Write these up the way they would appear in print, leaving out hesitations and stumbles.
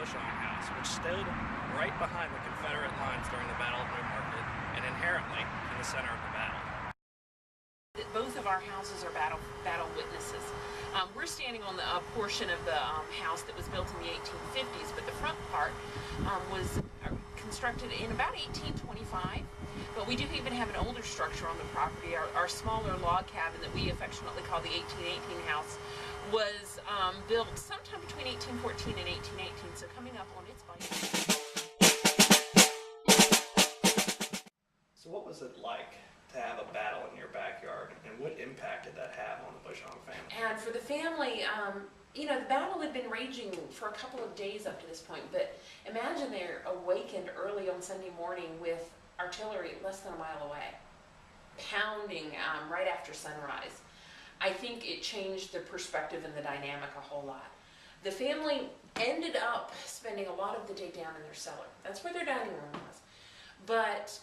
Bushong House, which stood right behind the Confederate lines during the Battle of New Market and inherently in the center of the battle. Both of our houses are battle witnesses. We're standing on a portion of the house that was built in the 1850s, but the front part was constructed in about 1825. But we do even have an older structure on the property. Our smaller log cabin that we affectionately call the 1818 house was built sometime between 1814 and 1818, so coming up on its bike. So what was it like to have a battle in your backyard, and what impact did that have on the Bushong family? And for the family, you know, the battle had been raging for a couple of days up to this point, but imagine they're awakened early on Sunday morning with artillery less than a mile away, pounding right after sunrise. I think it changed the perspective and the dynamic a whole lot. The family ended up spending a lot of the day down in their cellar. That's where their dining room was. But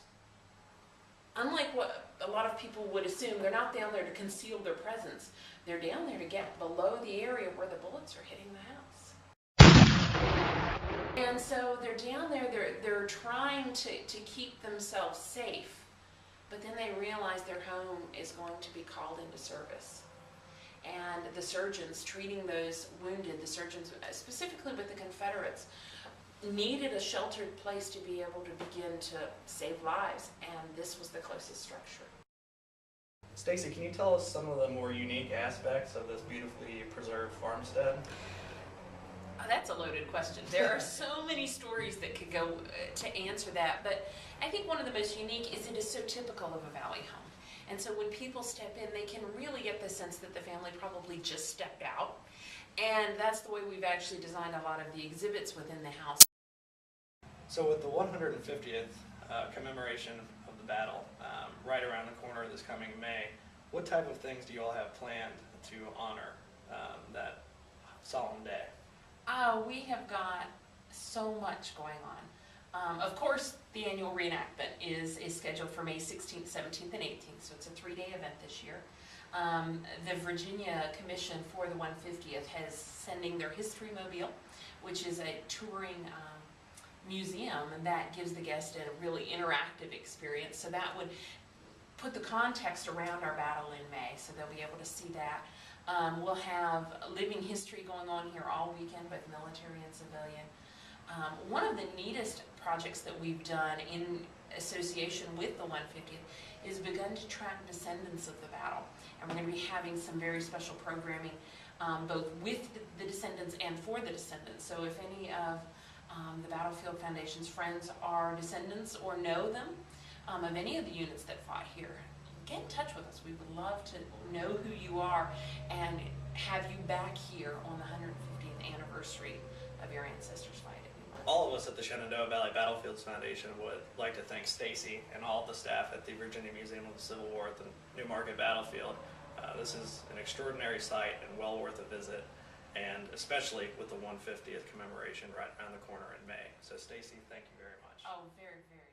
unlike what a lot of people would assume, they're not down there to conceal their presence. They're down there to get below the area where the bullets are hitting the house. And so they're down there, they're trying to keep themselves safe, but then they realize their home is going to be called into service. And the surgeons treating those wounded, the surgeons specifically with the Confederates, needed a sheltered place to be able to begin to save lives, and this was the closest structure. Stacey, can you tell us some of the more unique aspects of this beautifully preserved farmstead? Oh, that's a loaded question. There are so many stories that could go to answer that, but I think one of the most unique is it is so typical of a valley home. And so when people step in, they can really get the sense that the family probably just stepped out. And that's the way we've actually designed a lot of the exhibits within the house. So with the 150th commemoration of the battle right around the corner this coming May, what type of things do you all have planned to honor that solemn day? We have got so much going on. Of course, the annual reenactment is scheduled for May 16th, 17th, and 18th, so it's a 3-day event this year. The Virginia Commission for the 150th has sending their History Mobile, which is a touring museum, and that gives the guest a really interactive experience. So that would put the context around our battle in May, so they'll be able to see that. We'll have living history going on here all weekend, both military and civilian. One of the neatest projects that we've done in association with the 150th is begun to track descendants of the battle. And we're going to be having some very special programming both with the descendants and for the descendants. So if any of the Battlefield Foundation's friends are descendants or know them of any of the units that fought here, get in touch with us. We would love to know who you are and have you back here on the 150th anniversary of your ancestors' fight. All of us at the Shenandoah Valley Battlefields Foundation would like to thank Stacey and all of the staff at the Virginia Museum of the Civil War at the New Market Battlefield. This is an extraordinary site and well worth a visit, and especially with the 150th commemoration right around the corner in May. So Stacey, thank you very much. Oh, very, very.